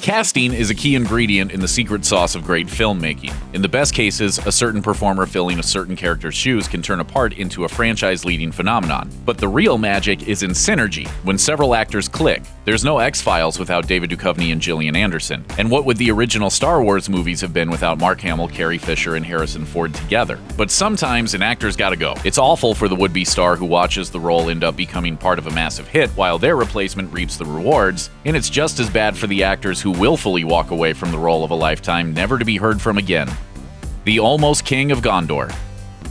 Casting is a key ingredient in the secret sauce of great filmmaking. In the best cases, a certain performer filling a certain character's shoes can turn a part into a franchise-leading phenomenon. But the real magic is in synergy, when several actors click. There's no X-Files without David Duchovny and Gillian Anderson. And what would the original Star Wars movies have been without Mark Hamill, Carrie Fisher, and Harrison Ford together? But sometimes an actor's gotta go. It's awful for the would-be star who watches the role end up becoming part of a massive hit while their replacement reaps the rewards, and it's just as bad for the actors who willfully walk away from the role of a lifetime, never to be heard from again. The Almost King of Gondor.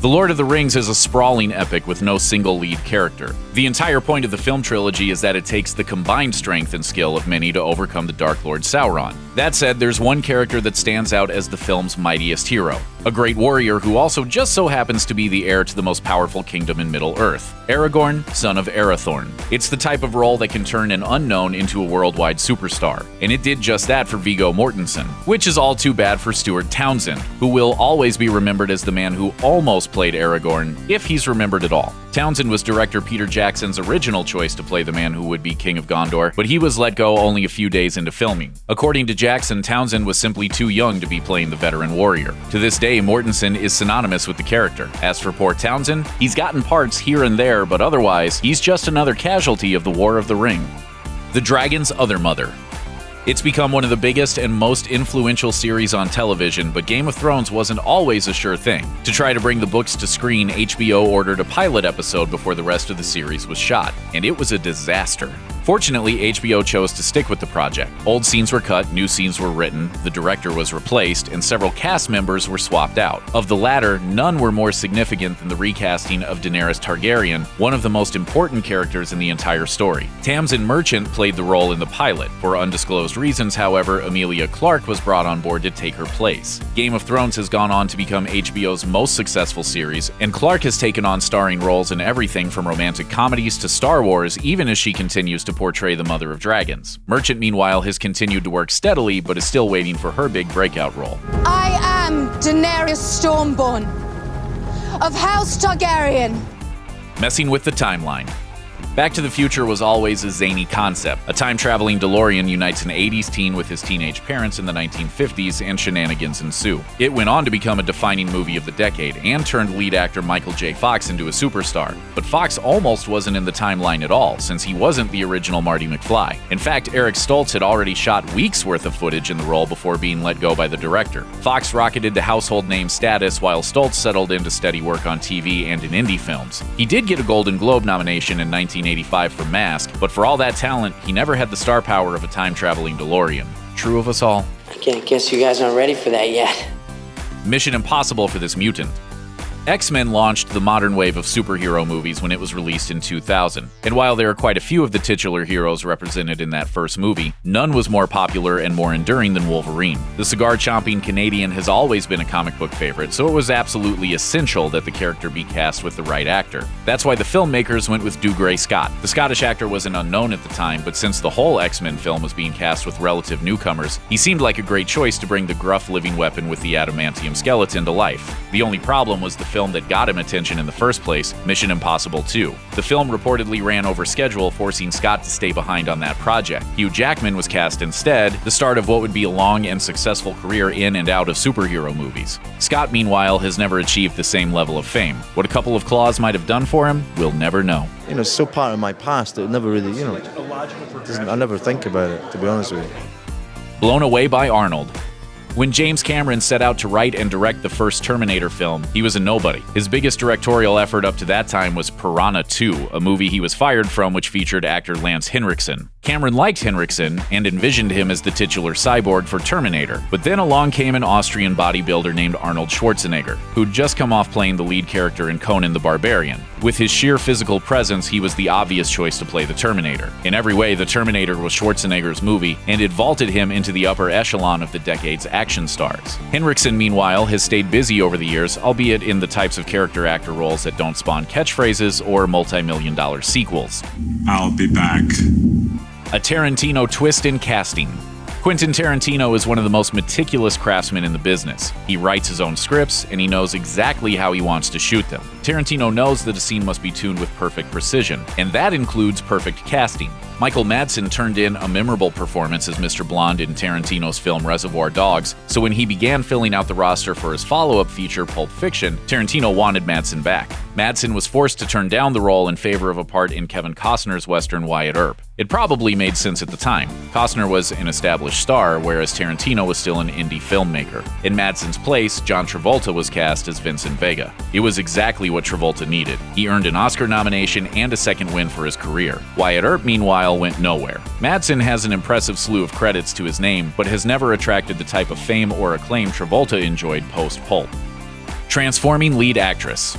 The Lord of the Rings is a sprawling epic with no single lead character. The entire point of the film trilogy is that it takes the combined strength and skill of many to overcome the Dark Lord Sauron. That said, there's one character that stands out as the film's mightiest hero, a great warrior who also just so happens to be the heir to the most powerful kingdom in Middle-earth, Aragorn, son of Arathorn. It's the type of role that can turn an unknown into a worldwide superstar, and it did just that for Viggo Mortensen, which is all too bad for Stuart Townsend, who will always be remembered as the man who almost played Aragorn, if he's remembered at all. Townsend was director Peter Jackson's original choice to play the man who would be King of Gondor, but he was let go only a few days into filming. According to Jackson, Townsend was simply too young to be playing the veteran warrior. To this day, Mortensen is synonymous with the character. As for poor Townsend, he's gotten parts here and there, but otherwise, he's just another casualty of the War of the Ring. The Dragon's Other Mother. It's become one of the biggest and most influential series on television, but Game of Thrones wasn't always a sure thing. To try to bring the books to screen, HBO ordered a pilot episode before the rest of the series was shot, and it was a disaster. Fortunately, HBO chose to stick with the project. Old scenes were cut, new scenes were written, the director was replaced, and several cast members were swapped out. Of the latter, none were more significant than the recasting of Daenerys Targaryen, one of the most important characters in the entire story. Tamsin Merchant played the role in the pilot. For undisclosed reasons, however, Emilia Clarke was brought on board to take her place. Game of Thrones has gone on to become HBO's most successful series, and Clarke has taken on starring roles in everything from romantic comedies to Star Wars, even as she continues to portray the Mother of Dragons. Merchant, meanwhile, has continued to work steadily, but is still waiting for her big breakout role. I am Daenerys Stormborn of House Targaryen. Messing with the timeline. Back to the Future was always a zany concept. A time-traveling DeLorean unites an 80s teen with his teenage parents in the 1950s, and shenanigans ensue. It went on to become a defining movie of the decade, and turned lead actor Michael J. Fox into a superstar. But Fox almost wasn't in the timeline at all, since he wasn't the original Marty McFly. In fact, Eric Stoltz had already shot weeks' worth of footage in the role before being let go by the director. Fox rocketed to household name status, while Stoltz settled into steady work on TV and in indie films. He did get a Golden Globe nomination in 1985 for Mask, but for all that talent, he never had the star power of a time-traveling DeLorean. True of us all. I guess you guys aren't ready for that yet. Mission impossible for this mutant. X-Men launched the modern wave of superhero movies when it was released in 2000, and while there are quite a few of the titular heroes represented in that first movie, none was more popular and more enduring than Wolverine. The cigar-chomping Canadian has always been a comic book favorite, so it was absolutely essential that the character be cast with the right actor. That's why the filmmakers went with Dougray Scott. The Scottish actor was an unknown at the time, but since the whole X-Men film was being cast with relative newcomers, he seemed like a great choice to bring the gruff living weapon with the adamantium skeleton to life. The only problem was the film that got him attention in the first place, Mission Impossible 2. The film reportedly ran over schedule, forcing Scott to stay behind on that project. Hugh Jackman was cast instead, the start of what would be a long and successful career in and out of superhero movies. Scott, meanwhile, has never achieved the same level of fame. What a couple of claws might have done for him, we'll never know. It's still part of my past. It never really, I never think about it, to be honest with you. Blown away by Arnold. When James Cameron set out to write and direct the first Terminator film, he was a nobody. His biggest directorial effort up to that time was Piranha 2, a movie he was fired from which featured actor Lance Henriksen. Cameron liked Henriksen and envisioned him as the titular cyborg for Terminator, but then along came an Austrian bodybuilder named Arnold Schwarzenegger, who'd just come off playing the lead character in Conan the Barbarian. With his sheer physical presence, he was the obvious choice to play the Terminator. In every way, the Terminator was Schwarzenegger's movie, and it vaulted him into the upper echelon of the decade's action stars. Henriksen, meanwhile, has stayed busy over the years, albeit in the types of character actor roles that don't spawn catchphrases or multi-million-dollar sequels. I'll be back. A Tarantino twist in casting. Quentin Tarantino is one of the most meticulous craftsmen in the business. He writes his own scripts, and he knows exactly how he wants to shoot them. Tarantino knows that a scene must be tuned with perfect precision, and that includes perfect casting. Michael Madsen turned in a memorable performance as Mr. Blonde in Tarantino's film Reservoir Dogs, so when he began filling out the roster for his follow-up feature Pulp Fiction, Tarantino wanted Madsen back. Madsen was forced to turn down the role in favor of a part in Kevin Costner's western Wyatt Earp. It probably made sense at the time. Costner was an established star, whereas Tarantino was still an indie filmmaker. In Madsen's place, John Travolta was cast as Vincent Vega. It was exactly what Travolta needed. He earned an Oscar nomination and a second win for his career. Wyatt Earp, meanwhile, went nowhere. Madsen has an impressive slew of credits to his name, but has never attracted the type of fame or acclaim Travolta enjoyed post-Pulp. Transforming lead actress.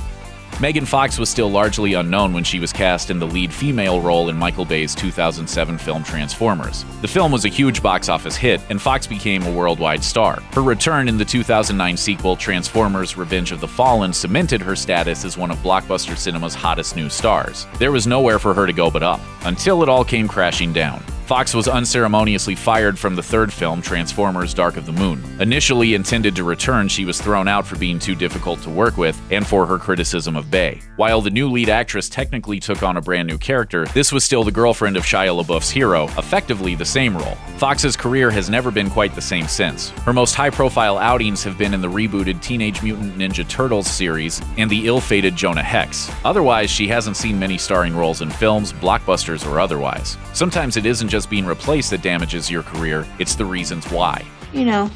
Megan Fox was still largely unknown when she was cast in the lead female role in Michael Bay's 2007 film Transformers. The film was a huge box office hit, and Fox became a worldwide star. Her return in the 2009 sequel Transformers: Revenge of the Fallen cemented her status as one of blockbuster cinema's hottest new stars. There was nowhere for her to go but up, until it all came crashing down. Fox was unceremoniously fired from the third film, Transformers: Dark of the Moon. Initially intended to return, she was thrown out for being too difficult to work with and for her criticism of Bay. While the new lead actress technically took on a brand new character, this was still the girlfriend of Shia LaBeouf's hero, effectively the same role. Fox's career has never been quite the same since. Her most high-profile outings have been in the rebooted Teenage Mutant Ninja Turtles series and the ill-fated Jonah Hex. Otherwise, she hasn't seen many starring roles in films, blockbusters, or otherwise. Sometimes it isn't just being replaced that damages your career, it's the reasons why. You know,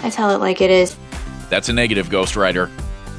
I tell it like it is. That's a negative, Ghost Rider.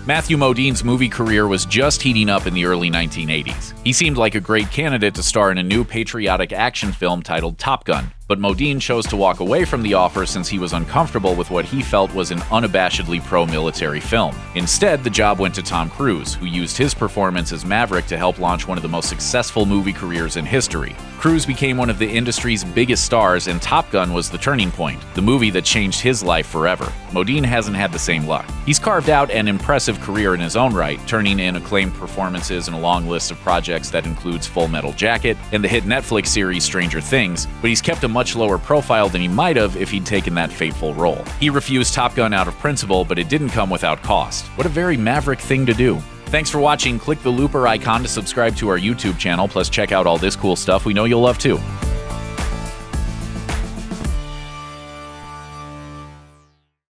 Matthew Modine's movie career was just heating up in the early 1980s. He seemed like a great candidate to star in a new patriotic action film titled Top Gun, but Modine chose to walk away from the offer since he was uncomfortable with what he felt was an unabashedly pro-military film. Instead, the job went to Tom Cruise, who used his performance as Maverick to help launch one of the most successful movie careers in history. Cruise became one of the industry's biggest stars, and Top Gun was the turning point, the movie that changed his life forever. Modine hasn't had the same luck. He's carved out an impressive career in his own right, turning in acclaimed performances in a long list of projects that includes Full Metal Jacket and the hit Netflix series Stranger Things, but he's kept a much lower profile than he might have if he'd taken that fateful role. He refused Top Gun out of principle, but it didn't come without cost. What a very Maverick thing to do. Thanks for watching. Click the looper icon to subscribe to our YouTube channel, plus check out all this cool stuff we know you'll love too.